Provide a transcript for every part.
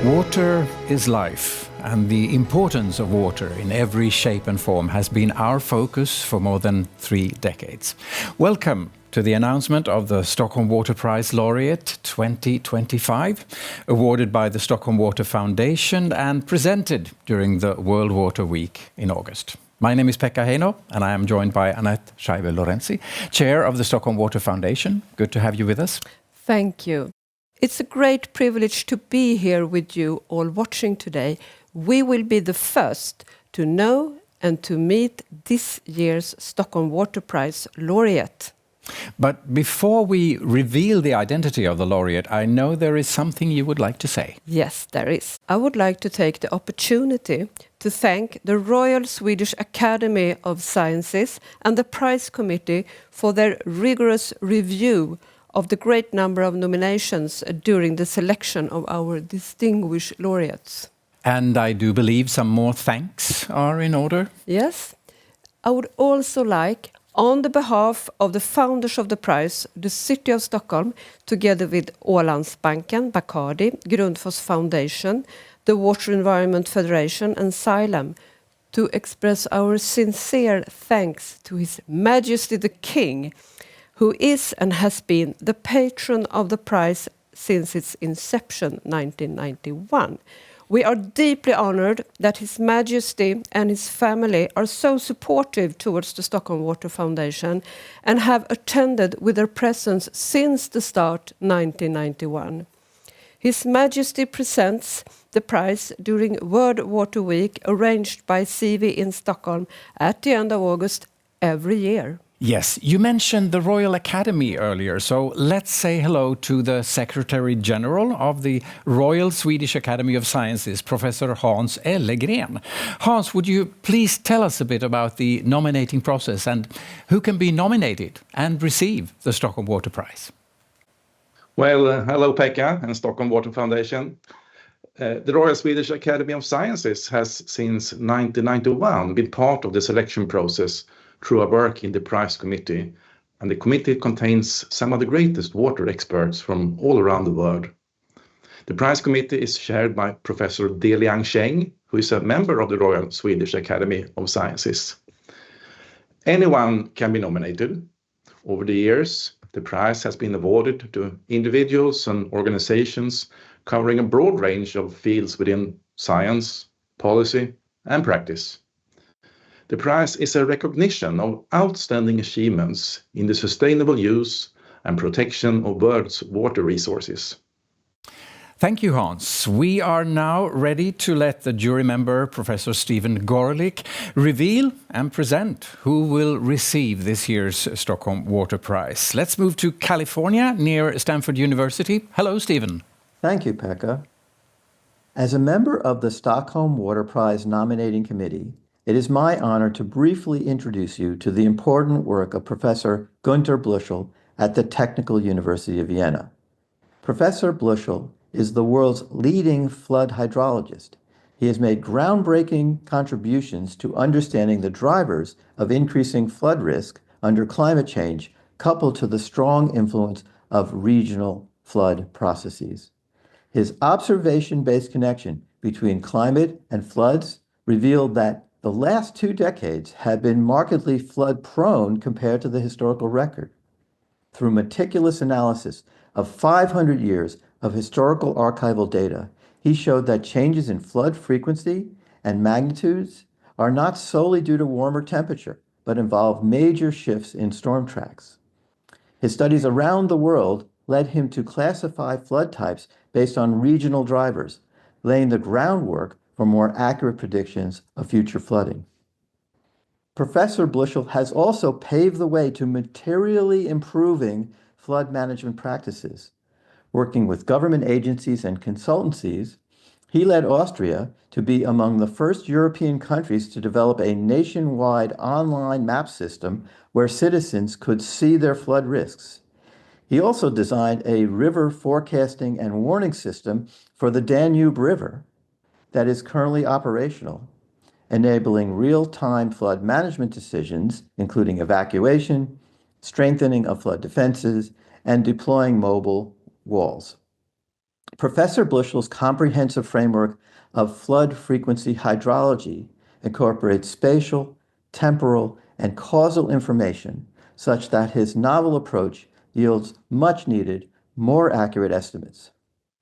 Water is life, and the importance of water in every shape and form has been our focus for more than 3 decades. Welcome to the announcement of the Stockholm Water Prize Laureate 2025, awarded by the Stockholm Water Foundation and presented during the World Water Week in August. My name is Pekka Heino, and I am joined by Annette Scheibe-Lorenzi, Chair of the Stockholm Water Foundation. Good to have you with us. Thank you. It's a great privilege to be here with you all watching today. We will be the first to know and to meet this year's Stockholm Water Prize laureate. But before we reveal the identity of the laureate, I know there is something you would like to say. Yes, there is. I would like to take the opportunity to thank the Royal Swedish Academy of Sciences and the Prize Committee for their rigorous review of the great number of nominations during the selection of our distinguished laureates. And I do believe some more thanks are in order. Yes. I would also like, on the behalf of the founders of the prize, the City of Stockholm, together with Ålandsbanken, Bacardi, Grundfos Foundation, the Water Environment Federation and Xylem, to express our sincere thanks to His Majesty the King, who is and has been the patron of the prize since its inception, 1991. We are deeply honored that His Majesty and his family are so supportive towards the Stockholm Water Foundation and have attended with their presence since the start, 1991. His Majesty presents the prize during World Water Week, arranged by CV in Stockholm at the end of August every year. Yes, you mentioned the Royal Academy earlier, so let's say hello to the Secretary General of the Royal Swedish Academy of Sciences, Professor Hans Ellegren. Hans, would you please tell us a bit about the nominating process and who can be nominated and receive the Stockholm Water Prize? Well, hello Pekka and Stockholm Water Foundation. The Royal Swedish Academy of Sciences has since 1991 been part of the selection process through our work in the prize committee, and the committee contains some of the greatest water experts from all around the world. The prize committee is chaired by Professor Deliang Cheng, who is a member of the Royal Swedish Academy of Sciences. Anyone can be nominated. Over the years, the prize has been awarded to individuals and organizations covering a broad range of fields within science, policy, and practice. The prize is a recognition of outstanding achievements in the sustainable use and protection of world's water resources. Thank you, Hans. We are now ready to let the jury member, Professor Stephen Gorelick, reveal and present who will receive this year's Stockholm Water Prize. Let's move to California, near Stanford University. Hello, Stephen. Thank you, Pekka. As a member of the Stockholm Water Prize nominating committee, it is my honor to briefly introduce you to the important work of Professor Günter Blüschel at the Technical University of Vienna. Professor Blüschel is the world's leading flood hydrologist. He has made groundbreaking contributions to understanding the drivers of increasing flood risk under climate change, coupled to the strong influence of regional flood processes. His observation-based connection between climate and floods revealed that the last 2 decades have been markedly flood-prone compared to the historical record. Through meticulous analysis of 500 years of historical archival data, he showed that changes in flood frequency and magnitudes are not solely due to warmer temperature, but involve major shifts in storm tracks. His studies around the world led him to classify flood types based on regional drivers, laying the groundwork for more accurate predictions of future flooding. Professor Blüschel has also paved the way to materially improving flood management practices. Working with government agencies and consultancies, he led Austria to be among the first European countries to develop a nationwide online map system where citizens could see their flood risks. He also designed a river forecasting and warning system for the Danube River that is currently operational, enabling real-time flood management decisions, including evacuation, strengthening of flood defenses, and deploying mobile walls. Professor Bluschel's comprehensive framework of flood frequency hydrology incorporates spatial, temporal, and causal information such that his novel approach yields much needed, more accurate estimates.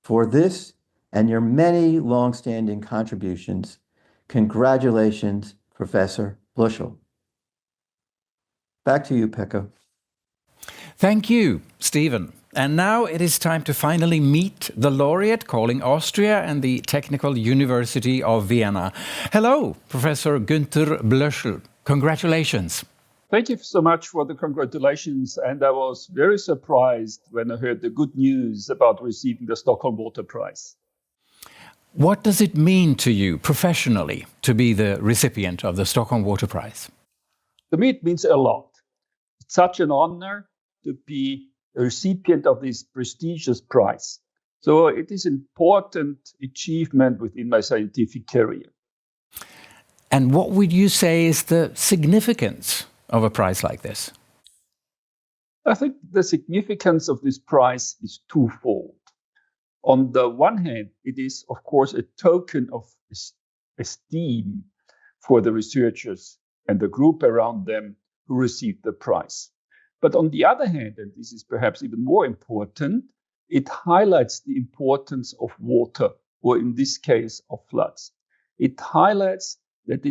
For this and your many long-standing contributions, congratulations, Professor Bluschel. Back to you, Pekka. Thank you, Stephen. And now it is time to finally meet the laureate calling Austria and the Technical University of Vienna. Hello, Professor Günther Blöschel. Congratulations. Thank you so much for the congratulations. And I was very surprised when I heard the good news about receiving the Stockholm Water Prize. What does it mean to you professionally to be the recipient of the Stockholm Water Prize? To me, it means a lot. It's such an honor to be a recipient of this prestigious prize. So it is an important achievement within my scientific career. And what would you say is the significance of a prize like this? I think the significance of this prize is twofold. On the one hand, it is, of course, a token of esteem for the researchers and the group around them who received the prize. But on the other hand, and this is perhaps even more important, it highlights the importance of water, or in this case, of floods. It highlights that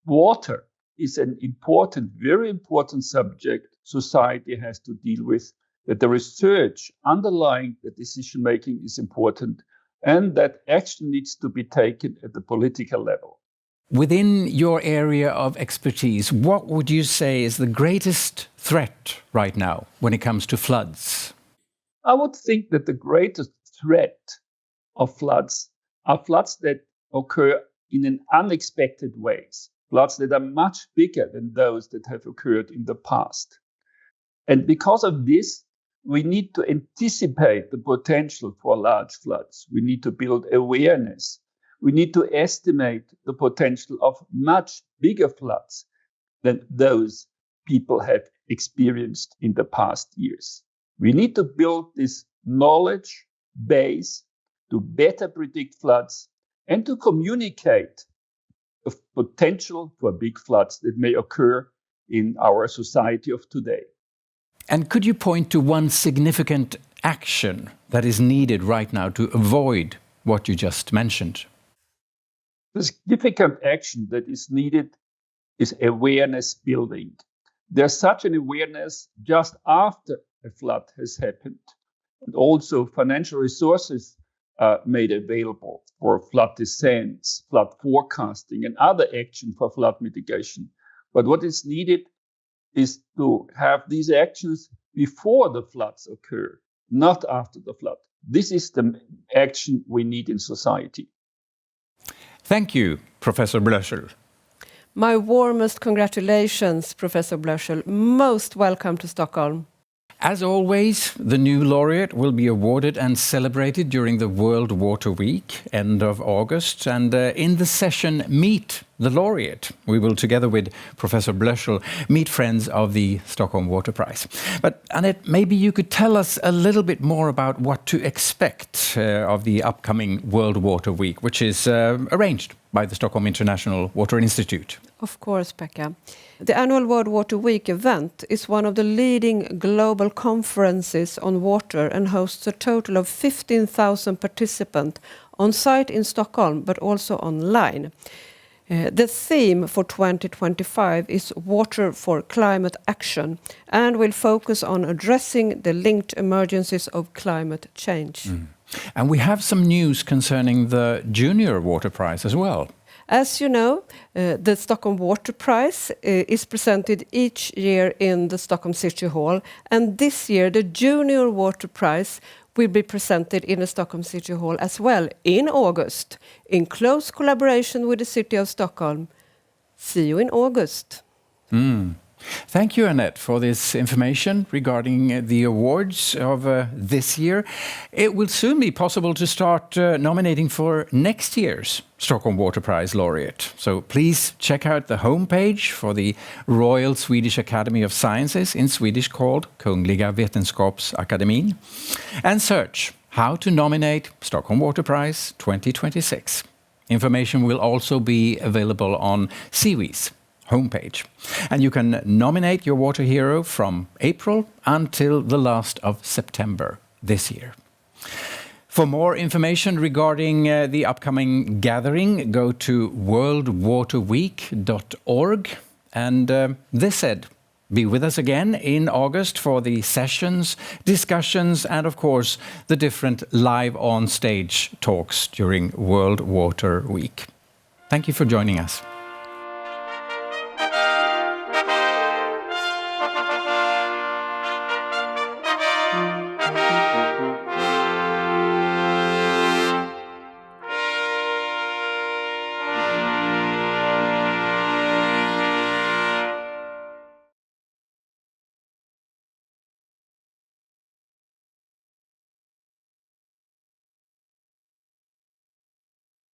water is an important, very important subject society has to deal with, that the research underlying the decision-making is important, and that action needs to be taken at the political level. Within your area of expertise, what would you say is the greatest threat right now when it comes to floods? I would think that the greatest threat of floods are floods that occur in an unexpected ways, floods that are much bigger than those that have occurred in the past. And because of this, we need to anticipate the potential for large floods. We need to build awareness. We need to estimate the potential of much bigger floods than those people have experienced in the past years. We need to build this knowledge base to better predict floods and to communicate the potential for big floods that may occur in our society of today. And could you point to one significant action that is needed right now to avoid what you just mentioned? The significant action that is needed is awareness building. There's such an awareness just after a flood has happened. And also financial resources are made available for flood descents, flood forecasting, and other action for flood mitigation. But what is needed is to have these actions before the floods occur, not after the flood. This is the action we need in society. Thank you, Professor Blöschel. My warmest congratulations, Professor Blöschel. Most welcome to Stockholm. As always, the new laureate will be awarded and celebrated during the World Water Week, end of August. And in the session Meet the Laureate, we will, together with Professor Blöschel, meet friends of the Stockholm Water Prize. But Annette, maybe you could tell us a little bit more about what to expect of the upcoming World Water Week, which is arranged by the Stockholm International Water Institute. Of course, Pekka. The annual World Water Week event is one of the leading global conferences on water and hosts a total of 15,000 participants on site in Stockholm, but also online. The theme for 2025 is Water for Climate Action and will focus on addressing the linked emergencies of climate change. And we have some news concerning the Junior Water Prize as well. As you know, the Stockholm Water Prize is presented each year in the Stockholm City Hall, and this year the Junior Water Prize will be presented in the Stockholm City Hall as well in August, in close collaboration with the City of Stockholm. See you in August. Thank you, Annette, for this information regarding the awards of this year. It will soon be possible to start nominating for next year's Stockholm Water Prize laureate. So please check out the homepage for the Royal Swedish Academy of Sciences, in Swedish called Kungliga Vetenskapsakademin, and search how to nominate Stockholm Water Prize 2026. Information will also be available on Seawe's homepage. And you can nominate your water hero from April until the last of September this year. For more information regarding the upcoming gathering, go to worldwaterweek.org. And this said, be with us again in August for the sessions, discussions, and of course, the different live on-stage talks during World Water Week. Thank you for joining us.